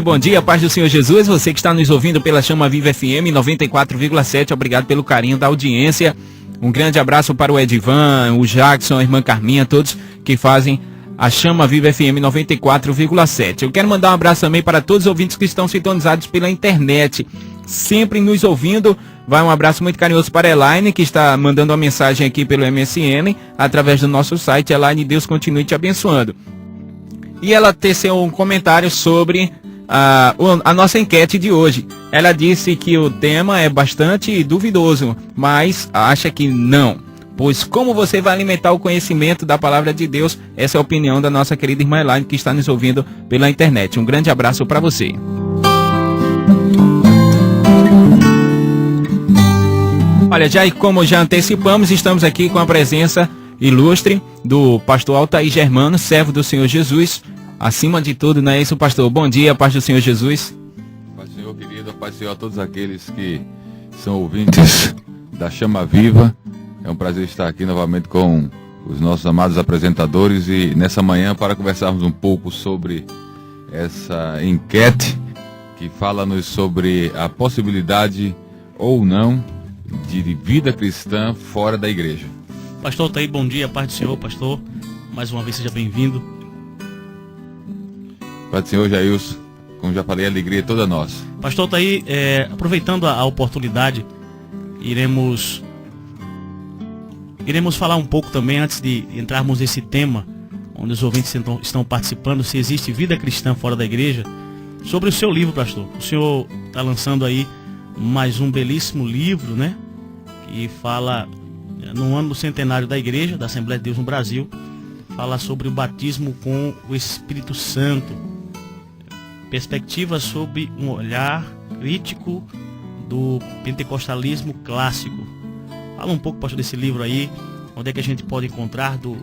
bom dia, paz do Senhor Jesus. Você que está nos ouvindo pela Chama Viva FM 94,7, obrigado pelo carinho da audiência. Um grande abraço para o Edivan, o Jackson, a irmã Carminha, todos que fazem a Chama Viva FM 94,7. Eu quero mandar um abraço também para todos os ouvintes que estão sintonizados pela internet, sempre nos ouvindo. Vai um abraço muito carinhoso para a Elaine, que está mandando uma mensagem aqui pelo MSN, através do nosso site. Elaine, Deus continue te abençoando. E ela teceu um comentário sobre a nossa enquete de hoje. Ela disse que o tema é bastante duvidoso, mas acha que não. Pois como você vai alimentar o conhecimento da palavra de Deus? Essa é a opinião da nossa querida irmã Elaine, que está nos ouvindo pela internet. Um grande abraço para você. Olha, como já antecipamos, estamos aqui com a presença ilustre do pastor Altair Germano, servo do Senhor Jesus. Acima de tudo, não é isso, pastor? Bom dia, paz do Senhor Jesus. Paz do Senhor, querido, paz do Senhor a todos aqueles que são ouvintes da Chama Viva. É um prazer estar aqui novamente com os nossos amados apresentadores e nessa manhã para conversarmos um pouco sobre essa enquete que fala-nos sobre a possibilidade ou não de vida cristã fora da igreja. Pastor Altair, bom dia, paz do Senhor, pastor. Mais uma vez, seja bem-vindo. Paz do Senhor, Jailson. Como já falei, a alegria é toda nossa. Pastor Altair, aproveitando a oportunidade, iremos falar um pouco também, antes de entrarmos nesse tema, onde os ouvintes estão participando, se existe vida cristã fora da igreja, sobre o seu livro, pastor. O senhor está lançando aí mais um belíssimo livro, né? Que fala, no ano do centenário da igreja, da Assembleia de Deus no Brasil, fala sobre o batismo com o Espírito Santo. Perspectiva sobre um olhar crítico do pentecostalismo clássico. Fala um pouco, pastor, desse livro aí, onde é que a gente pode encontrar do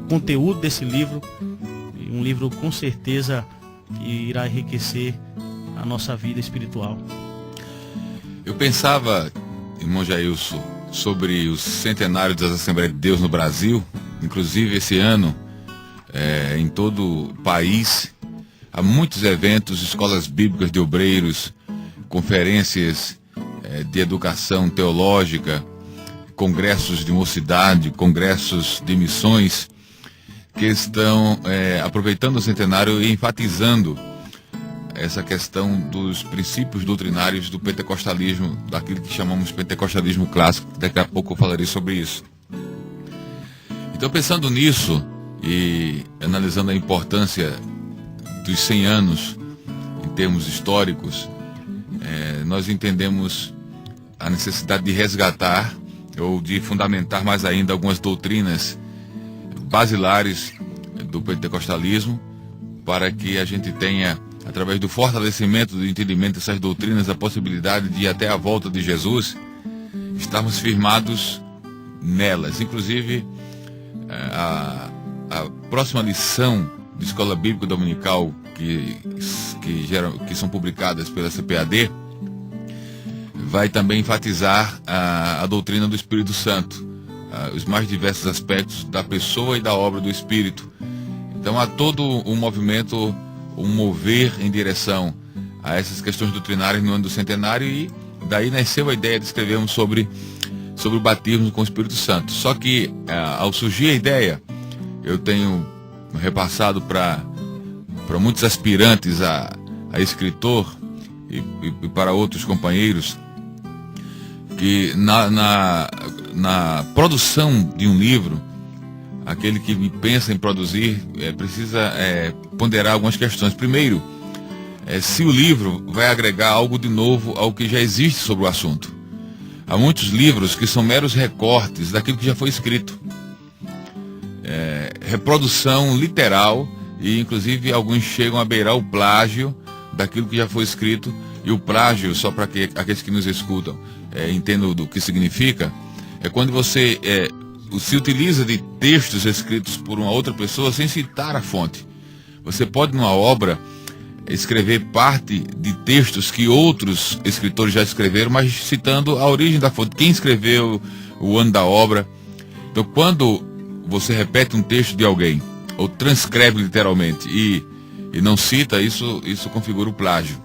conteúdo desse livro. Um livro com certeza que irá enriquecer a nossa vida espiritual. Eu pensava, irmão Jailson, sobre o centenário das Assembleias de Deus no Brasil. Inclusive esse ano, em todo o país, há muitos eventos, escolas bíblicas de obreiros, conferências de educação teológica, congressos de mocidade, congressos de missões, que estão aproveitando o centenário e enfatizando essa questão dos princípios doutrinários do pentecostalismo, daquilo que chamamos de pentecostalismo clássico. Daqui a pouco eu falarei sobre isso. Então, pensando nisso e analisando a importância dos 100 anos em termos históricos, nós entendemos a necessidade de resgatar ou de fundamentar mais ainda algumas doutrinas basilares do pentecostalismo, para que a gente tenha, através do fortalecimento do entendimento dessas doutrinas, a possibilidade de, até a volta de Jesus, estarmos firmados nelas. Inclusive, a próxima lição de escola bíblica dominical que são publicadas pela CPAD vai também enfatizar a doutrina do Espírito Santo, os mais diversos aspectos da pessoa e da obra do Espírito. Então há todo um movimento, um mover em direção a essas questões doutrinárias no ano do centenário, e daí nasceu a ideia de escrevermos sobre o batismo com o Espírito Santo. Só que ao surgir a ideia, eu tenho repassado para muitos aspirantes a escritor e para outros companheiros que na produção de um livro, aquele que pensa em produzir precisa ponderar algumas questões. Primeiro, se o livro vai agregar algo de novo ao que já existe sobre o assunto. Há muitos livros que são meros recortes daquilo que já foi escrito, reprodução literal, e inclusive alguns chegam a beirar o plágio daquilo que já foi escrito. E o plágio, só para que aqueles que nos escutam entendam do que significa, é quando você se utiliza de textos escritos por uma outra pessoa sem citar a fonte. Você pode, numa obra, escrever parte de textos que outros escritores já escreveram, mas citando a origem da fonte, quem escreveu, o ano da obra. Então, quando você repete um texto de alguém, ou transcreve literalmente, e e não cita, isso configura o plágio.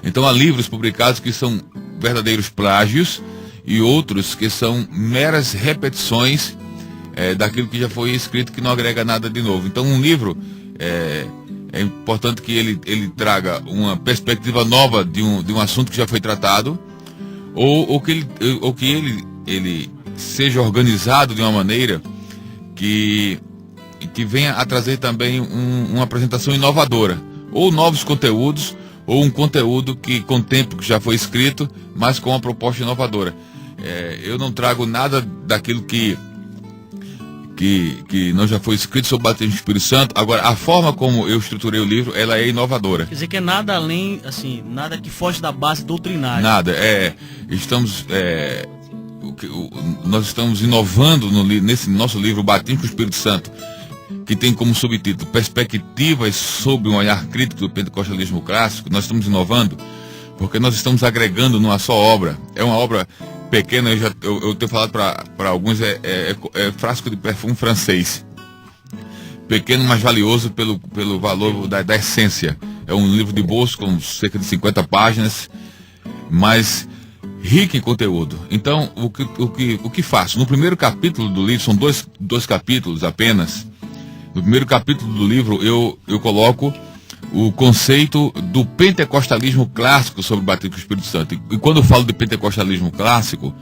Então há livros publicados que são verdadeiros plágios e outros que são meras repetições daquilo que já foi escrito, que não agrega nada de novo. Então um livro é importante que ele traga uma perspectiva nova de um assunto que já foi tratado, ou que ele seja organizado de uma maneira que venha a trazer também uma apresentação inovadora, ou novos conteúdos, ou um conteúdo que contemple o que já foi escrito, mas com uma proposta inovadora. Eu não trago nada daquilo que não já foi escrito sobre o batismo do Espírito Santo. Agora, a forma como eu estruturei o livro, ela é inovadora. Quer dizer que é nada além, assim, nada que foge da base doutrinária. Nada, nós estamos inovando nesse nosso livro, o Batismo com o Espírito Santo, que tem como subtítulo Perspectivas sobre um olhar crítico do pentecostalismo clássico. Nós estamos inovando porque nós estamos agregando numa só obra. É uma obra pequena, eu tenho falado para alguns, é frasco de perfume francês. Pequeno, mas valioso pelo valor da essência. É um livro de bolso com cerca de 50 páginas, mas rico em conteúdo. Então, o que faço? No primeiro capítulo do livro, são dois capítulos apenas. No primeiro capítulo do livro, eu coloco o conceito do pentecostalismo clássico sobre o batismo com o Espírito Santo. E quando eu falo de pentecostalismo clássico,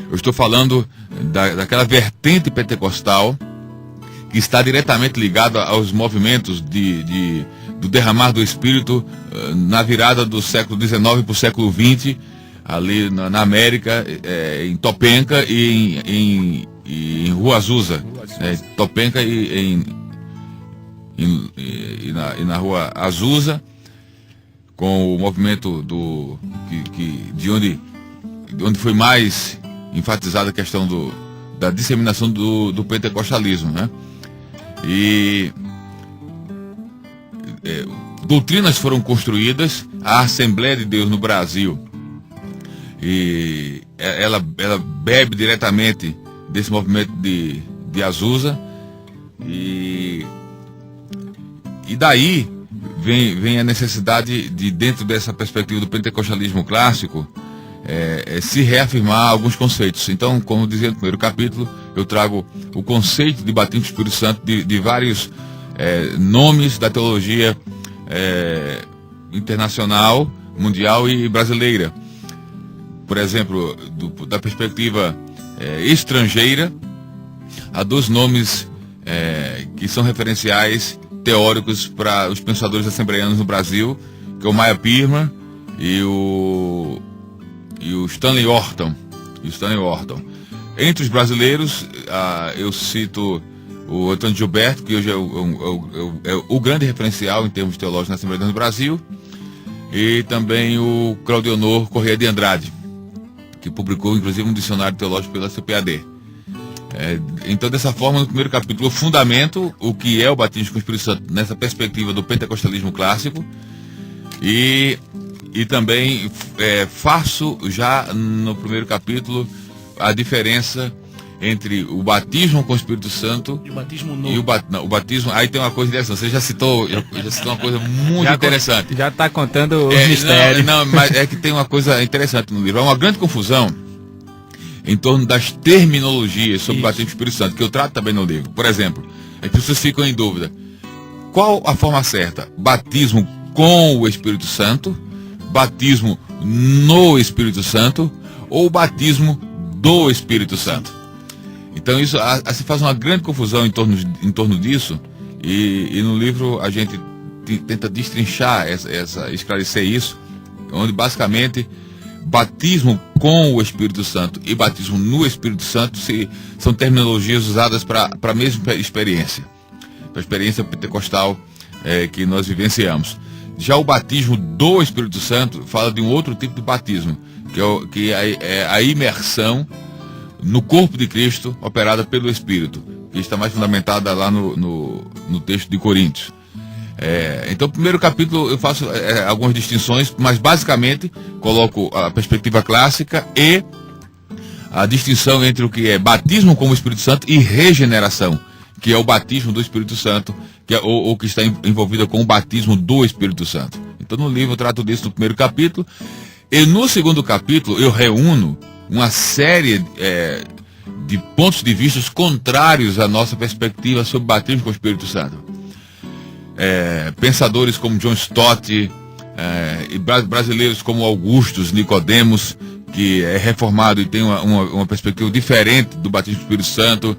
eu estou falando daquela vertente pentecostal que está diretamente ligada aos movimentos do derramar do Espírito na virada do século XIX para o século XX, ali na América, em Topenca e em Rua Azusa. Topenca e na Rua Azusa, com o movimento de onde foi mais enfatizada a questão da disseminação do pentecostalismo, né? E doutrinas foram construídas. A Assembleia de Deus no Brasil, e ela bebe diretamente desse movimento de Azusa, e daí vem a necessidade de, dentro dessa perspectiva do pentecostalismo clássico, se reafirmar alguns conceitos. Então, como dizia no primeiro capítulo, eu trago o conceito de batismo do Espírito Santo de vários nomes da teologia internacional, mundial e brasileira. Por exemplo, da perspectiva estrangeira, há dois nomes que são referenciais teóricos para os pensadores assembleianos no Brasil, que é o Meyer Pirma e o Stanley Orton. Entre os brasileiros, eu cito o Antônio Gilberto, que hoje é o grande referencial em termos teológicos na Assembleia de Deus no Brasil, e também o Claudionor Corrêa de Andrade, que publicou inclusive um dicionário teológico pela CPAD. Então, dessa forma, no primeiro capítulo, eu fundamento o que é o batismo com o Espírito Santo nessa perspectiva do pentecostalismo clássico, e também faço já no primeiro capítulo a diferença entre o batismo com o Espírito Santo e o batismo novo. E o batismo. Aí tem uma coisa interessante. Você já citou uma coisa muito interessante. Já está contando os mistérios. Não, mas é que tem uma coisa interessante no livro. Há uma grande confusão em torno das terminologias sobre o batismo do Espírito Santo, que eu trato também no livro. Por exemplo, as pessoas ficam em dúvida. Qual a forma certa? Batismo com o Espírito Santo, batismo no Espírito Santo, ou batismo do Espírito Santo? Então isso se faz uma grande confusão em torno disso, e no livro a gente tenta destrinchar esclarecer isso, onde basicamente batismo com o Espírito Santo e batismo no Espírito Santo são terminologias usadas para a mesma experiência, para a experiência pentecostal que nós vivenciamos. Já o batismo do Espírito Santo fala de um outro tipo de batismo, que é a imersão no corpo de Cristo operada pelo Espírito, que está mais fundamentada lá no texto de Coríntios. Então, no primeiro capítulo eu faço algumas distinções, mas basicamente coloco a perspectiva clássica e a distinção entre o que é batismo com o Espírito Santo e regeneração, que é o batismo do Espírito Santo, ou que está envolvida com o batismo do Espírito Santo. Então no livro eu trato disso no primeiro capítulo, e no segundo capítulo eu reúno uma série de pontos de vista contrários à nossa perspectiva sobre o batismo com o Espírito Santo. Pensadores como John Stott, e brasileiros como Augustus Nicodemos, que é reformado e tem uma perspectiva diferente do batismo do Espírito Santo.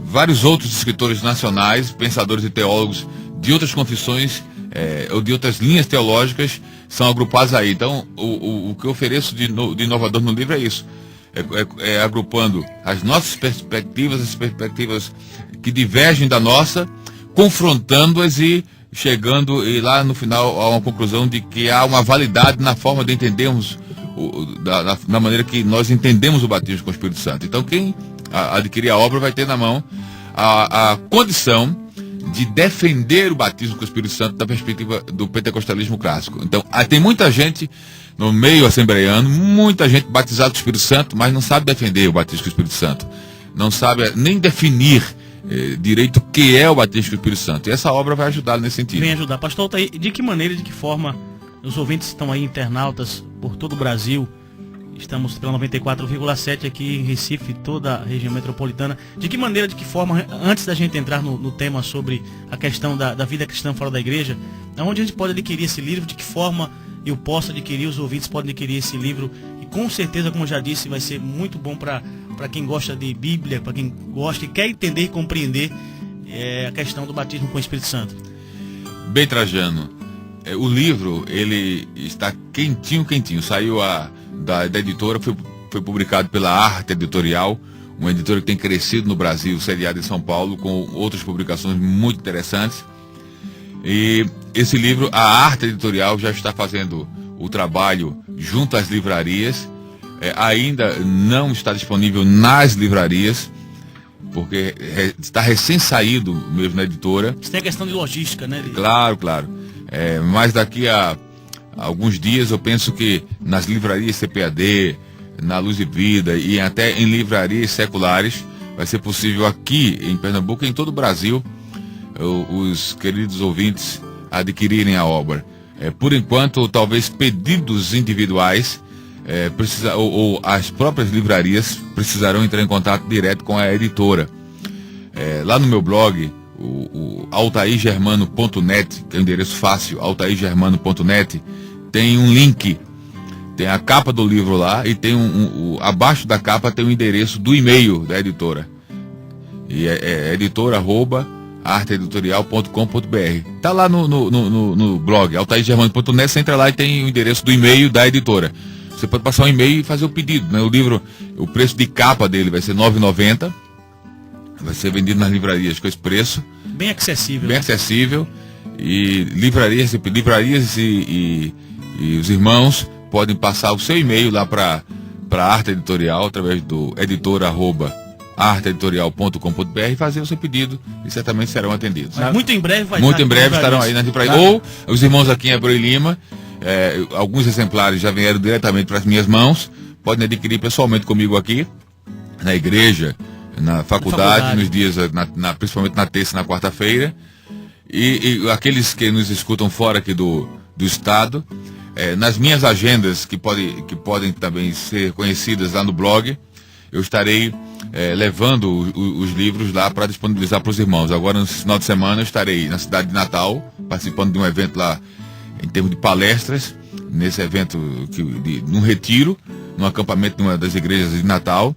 Vários outros escritores nacionais, pensadores e teólogos de outras confissões ou de outras linhas teológicas são agrupados aí. Então, o que eu ofereço de inovador no livro é isso. Agrupando as nossas perspectivas, as perspectivas que divergem da nossa, confrontando-as e chegando lá no final a uma conclusão de que há uma validade na forma de entendermos, na maneira que nós entendemos o batismo com o Espírito Santo. Então quem adquirir a obra vai ter na mão a condição de defender o batismo com o Espírito Santo da perspectiva do pentecostalismo clássico. Então tem muita gente no meio assembleiano, muita gente batizada com o Espírito Santo, mas não sabe defender o batismo com o Espírito Santo, não sabe nem definir direito o que é o batismo com o Espírito Santo. E essa obra vai ajudar nesse sentido. Vem ajudar. Pastor Altair, de que maneira, de que forma os ouvintes estão aí, internautas por todo o Brasil, estamos pela 94,7 aqui em Recife, toda a região metropolitana, de que maneira, de que forma, antes da gente entrar no tema sobre a questão da vida cristã fora da igreja, onde a gente pode adquirir esse livro, de que forma eu posso adquirir, os ouvintes podem adquirir esse livro, e com certeza, como eu já disse, vai ser muito bom para quem gosta de Bíblia, para quem gosta e quer entender e compreender a questão do batismo com o Espírito Santo. Bem, Trajano, o livro, ele está quentinho, saiu da editora, foi publicado pela Arte Editorial, uma editora que tem crescido no Brasil, sediada em São Paulo, com outras publicações muito interessantes. E esse livro, a Arte Editorial já está fazendo o trabalho junto às livrarias, ainda não está disponível nas livrarias, porque está recém-saído mesmo na editora. Isso tem a questão de logística, né? Claro. Mas daqui a alguns dias eu penso que nas livrarias CPAD, na Luz e Vida e até em livrarias seculares, vai ser possível aqui em Pernambuco e em todo o Brasil os queridos ouvintes adquirirem a obra. Por enquanto, talvez pedidos individuais ou as próprias livrarias precisarão entrar em contato direto com a editora. Lá no meu blog, o altairgermano.net, que é o endereço fácil, altairgermano.net, tem um link, tem a capa do livro lá e tem abaixo da capa tem o endereço do e-mail da editora. E é editora@arteeditorial.com.br. Tá lá no blog, altairgermano.net, você entra lá e tem o endereço do e-mail da editora. Você pode passar um e-mail e fazer o pedido, né? O livro, o preço de capa dele vai ser R$ 9,90. Vai ser vendido nas livrarias com esse preço. Bem acessível. Bem acessível. E livrarias e os irmãos podem passar o seu e-mail lá para a Arte Editorial, através do editora@arteeditorial.com.br, e fazer o seu pedido e certamente serão atendidos. Mas muito em breve estarão aí nas livrarias. Ou os irmãos aqui em Abreu e Lima, alguns exemplares já vieram diretamente para as minhas mãos, podem adquirir pessoalmente comigo aqui, na igreja, na faculdade, nos dias, principalmente na terça e na quarta-feira. E aqueles que nos escutam fora aqui do estado, nas minhas agendas, que podem também ser conhecidas lá no blog, eu estarei levando os livros lá para disponibilizar para os irmãos. Agora, no final de semana, eu estarei na cidade de Natal, participando de um evento lá, em termos de palestras, nesse evento, num retiro, num acampamento de uma das igrejas de Natal.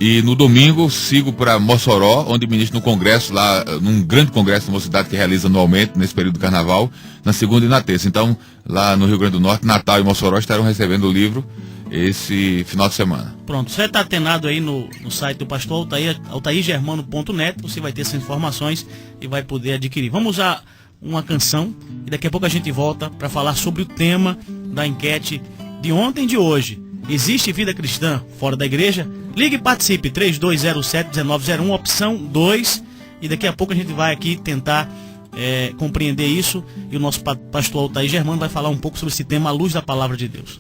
E no domingo sigo para Mossoró, onde ministro no congresso, lá num grande congresso de mocidade que realiza anualmente nesse período do carnaval, na segunda e na terça. Então, lá no Rio Grande do Norte, Natal e Mossoró estarão recebendo o livro esse final de semana. Pronto, você está atenado aí no site do pastor Altair, altairgermano.net, você vai ter essas informações e vai poder adquirir. Vamos a uma canção e daqui a pouco a gente volta para falar sobre o tema da enquete de ontem e de hoje. Existe vida cristã fora da igreja? Ligue e participe, 3207-1901, opção 2. E daqui a pouco a gente vai aqui tentar compreender isso. E o nosso pastor Altair Germano vai falar um pouco sobre esse tema à luz da palavra de Deus.